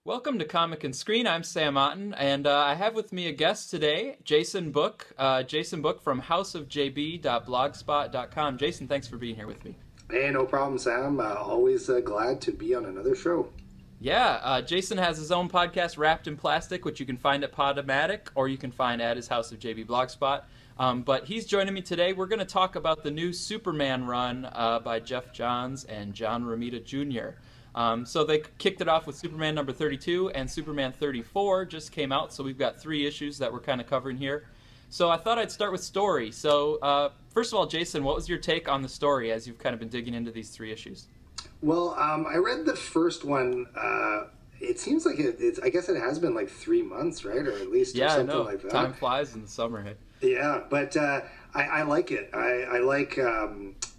Welcome to Comic and Screen. I'm Sam Otten, and I have with me a guest today, Jason Book. Jason Book from houseofjb.blogspot.com. Jason, thanks for being here with me. Hey, no problem, Sam. Always glad to be on another show. Yeah, Jason has his own podcast, Wrapped in Plastic, which you can find at Podomatic, or you can find at his House of JB Blogspot. But he's joining me today. We're going to talk about the new Superman run by Jeff Johns and John Romita Jr. So they kicked it off with Superman number 32, and Superman 34 just came out, so we've got 3 issues that we're kind of covering here. So I thought I'd start with story. So first of all, Jason, what was your take on the story as you've kind of been digging into these 3 issues? Well, I read the first one. It seems like it's. I guess it has been like 3 months, right? Or at least or something like that. Time flies in the summer. Hey? Yeah, but I like it. I like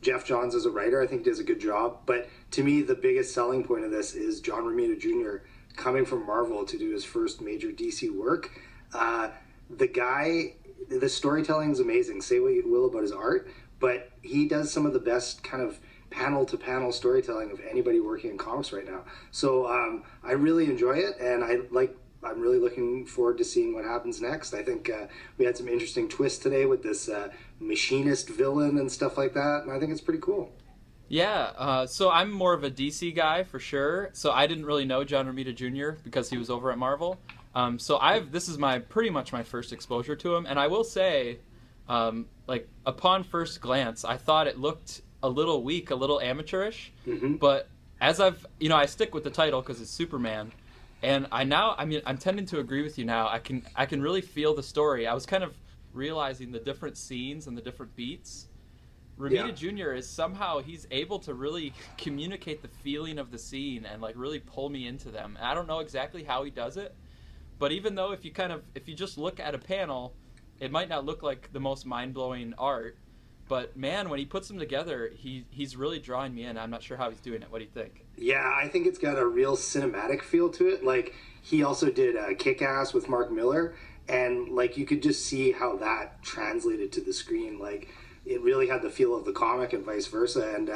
Jeff Johns as a writer. I think he does a good job. But to me, the biggest selling point of this is John Romita Jr. coming from Marvel to do his first major DC work. The guy, the storytelling is amazing. Say what you will about his art, but he does some of the best kind of panel-to-panel storytelling of anybody working in comics right now. So I really enjoy it, and I'm really looking forward to seeing what happens next. I think we had some interesting twists today with this machinist villain and stuff like that, and I think it's pretty cool. Yeah, so I'm more of a DC guy for sure. So I didn't really know John Romita Jr. because he was over at Marvel. This is pretty much my first exposure to him, and I will say, like upon first glance, I thought it looked a little weak, a little amateurish. Mm-hmm. But as I stick with the title because it's Superman. And I'm tending to agree with you now. I can really feel the story. I was kind of realizing the different scenes and the different beats. Romita Jr. is somehow he's able to really communicate the feeling of the scene and like really pull me into them. And I don't know exactly how he does it, but even though if you just look at a panel, it might not look like the most mind-blowing art, but man, when he puts them together, he's really drawing me in. I'm not sure how he's doing it. What do you think? Yeah, I think it's got a real cinematic feel to it. Like, he also did Kick-Ass with Mark Miller, and like you could just see how that translated to the screen. Like, it really had the feel of the comic and vice versa. And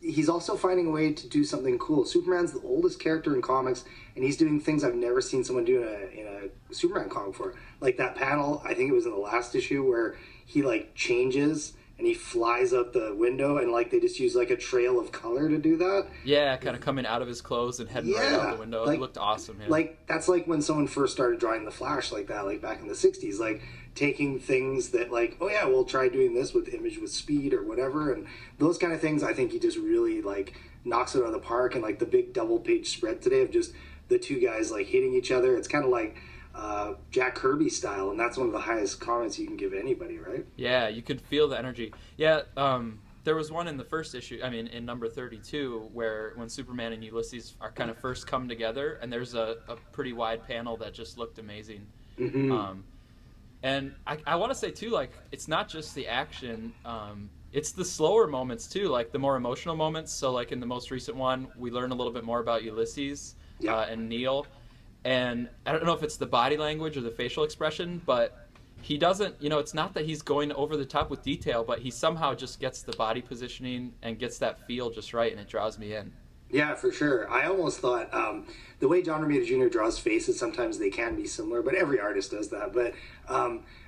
he's also finding a way to do something cool. Superman's the oldest character in comics, and he's doing things I've never seen someone do in a Superman comic before. Like that panel, I think it was in the last issue, where he like changes and he flies out the window, and like they just use like a trail of color to do that. Yeah, kind of coming out of his clothes and heading right out the window. Like, it looked awesome. Yeah. Like that's like when someone first started drawing the Flash like that, like back in the 60s, like taking things that like, oh yeah, we'll try doing this with Image with Speed or whatever, and those kind of things. I think he just really like knocks it out of the park. And like the big double page spread today of just the 2 guys like hitting each other, it's kind of like Jack Kirby style, and that's one of the highest comments you can give anybody, right? Yeah, you could feel the energy. Yeah, there was one in the first issue, in number 32, where when Superman and Ulysses are kind of first come together, and there's a pretty wide panel that just looked amazing. Mm-hmm. And I want to say, too, like, it's not just the action, it's the slower moments, too, like the more emotional moments. So, like, in the most recent one, we learn a little bit more about Ulysses and Neil. And I don't know if it's the body language or the facial expression, but he doesn't, it's not that he's going over the top with detail, but he somehow just gets the body positioning and gets that feel just right, and it draws me in. Yeah, for sure. I almost thought the way John Romita Jr. draws faces, sometimes they can be similar, but every artist does that. But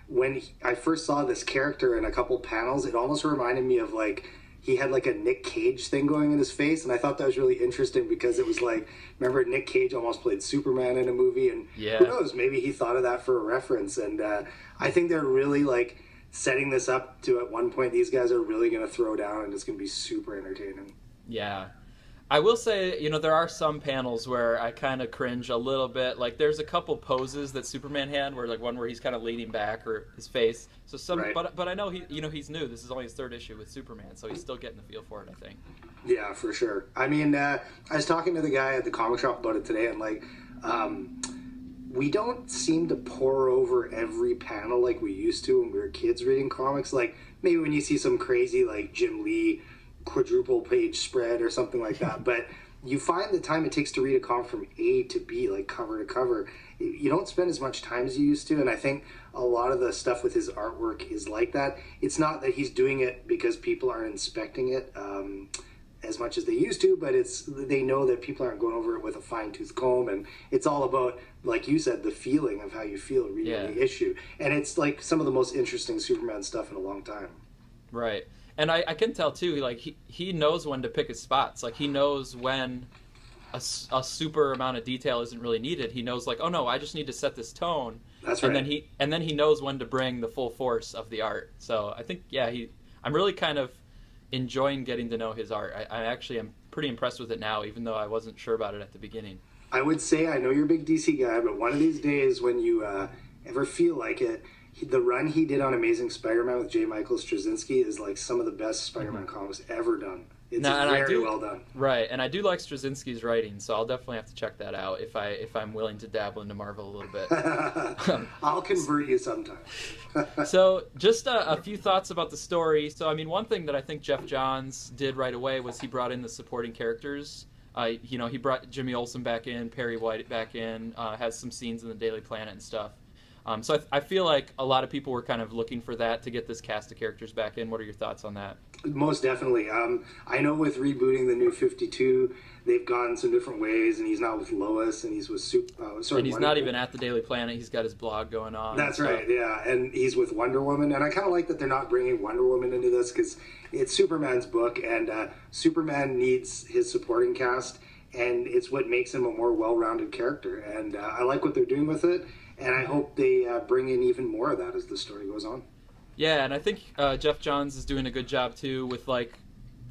when I first saw this character in a couple panels, it almost reminded me of like, he had like a Nick Cage thing going in his face, and I thought that was really interesting because it was like, remember Nick Cage almost played Superman in a movie, and who knows, maybe he thought of that for a reference. And I think they're really like setting this up to, at one point, these guys are really going to throw down, and it's going to be super entertaining. Yeah. I will say, there are some panels where I kind of cringe a little bit. Like, there's a couple poses that Superman had, where like one where he's kind of leaning back, or his face. So but I know he's new. This is only his 3rd issue with Superman, so he's still getting the feel for it, I think. Yeah, for sure. I mean, I was talking to the guy at the comic shop about it today, and like, we don't seem to pour over every panel like we used to when we were kids reading comics. Like, maybe when you see some crazy like Jim Lee quadruple page spread or something like that, but you find the time it takes to read a comic from A to B, like cover to cover, you don't spend as much time as you used to. And I think a lot of the stuff with his artwork is like that. It's not that he's doing it because people are inspecting it. as much as they used to, but they know that people aren't going over it with a fine-tooth comb, and it's all about, like you said, the feeling of how you feel reading the issue. And it's like some of the most interesting Superman stuff in a long time. Right. And I can tell too, like he knows when to pick his spots. Like he knows when a super amount of detail isn't really needed. He knows, like, oh no, I just need to set this tone. That's right. And then he knows when to bring the full force of the art. So I think, yeah, I'm really kind of enjoying getting to know his art. I actually am pretty impressed with it now, even though I wasn't sure about it at the beginning. I would say, I know you're a big DC guy, but one of these days when you ever feel like it, the run he did on Amazing Spider-Man with J. Michael Straczynski is like some of the best Spider-Man comics ever done. It's very well done. Right, and I do like Straczynski's writing, so I'll definitely have to check that out if I'm willing to dabble into Marvel a little bit. I'll convert you sometime. So, just a few thoughts about the story. So, I mean, one thing that I think Jeff Johns did right away was he brought in the supporting characters. He brought Jimmy Olsen back in, Perry White back in, has some scenes in the Daily Planet and stuff. So I feel like a lot of people were kind of looking for that to get this cast of characters back in. What are your thoughts on that? Most definitely. I know with rebooting the New 52, they've gone some different ways, and he's not with Lois, and he's with and he's not even at the Daily Planet. He's got his blog going on. That's right, yeah. And he's with Wonder Woman, and I kind of like that they're not bringing Wonder Woman into this because it's Superman's book, and Superman needs his supporting cast, and it's what makes him a more well-rounded character. And I like what they're doing with it. And I hope they bring in even more of that as the story goes on. Yeah, and I think Jeff Johns is doing a good job too with like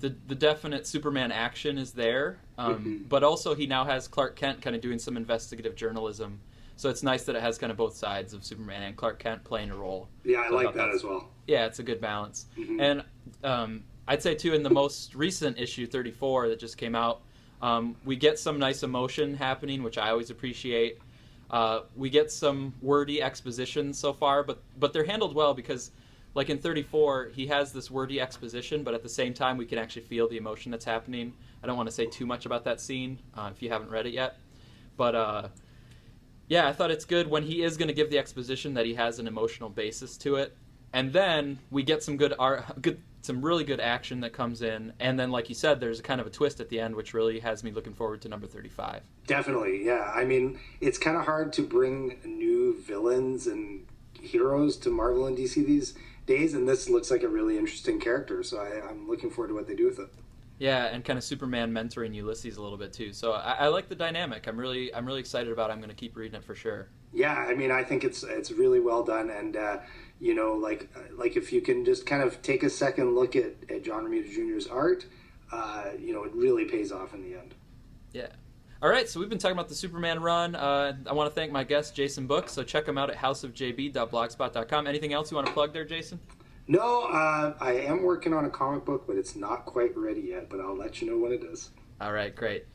the definite Superman action is there, but also he now has Clark Kent kind of doing some investigative journalism. So it's nice that it has kind of both sides of Superman and Clark Kent playing a role. Yeah, I like that as well. Yeah, it's a good balance. And I'd say too, in the most recent issue 34 that just came out, we get some nice emotion happening, which I always appreciate. We get some wordy exposition so far, but they're handled well because, like in 34, he has this wordy exposition, but at the same time we can actually feel the emotion that's happening. I don't want to say too much about that scene if you haven't read it yet, but yeah, I thought it's good when he is going to give the exposition that he has an emotional basis to it, and then we get some some really good action that comes in, and then, like you said, there's a kind of a twist at the end, which really has me looking forward to number 35. Definitely, yeah. I mean, it's kind of hard to bring new villains and heroes to Marvel and DC these days, and this looks like a really interesting character, so I'm looking forward to what they do with it. Yeah, and kind of Superman mentoring Ulysses a little bit too. So I like the dynamic. I'm really excited about it. I'm going to keep reading it for sure. Yeah, I mean, I think it's really well done, and you know, like if you can just kind of take a second look at John Romita Jr.'s art, you know, it really pays off in the end. Yeah. All right, so we've been talking about the Superman run. I want to thank my guest, Jason Book. So check him out at houseofjb.blogspot.com. Anything else you want to plug there, Jason? No, I am working on a comic book, but it's not quite ready yet, but I'll let you know when it is. All right, great.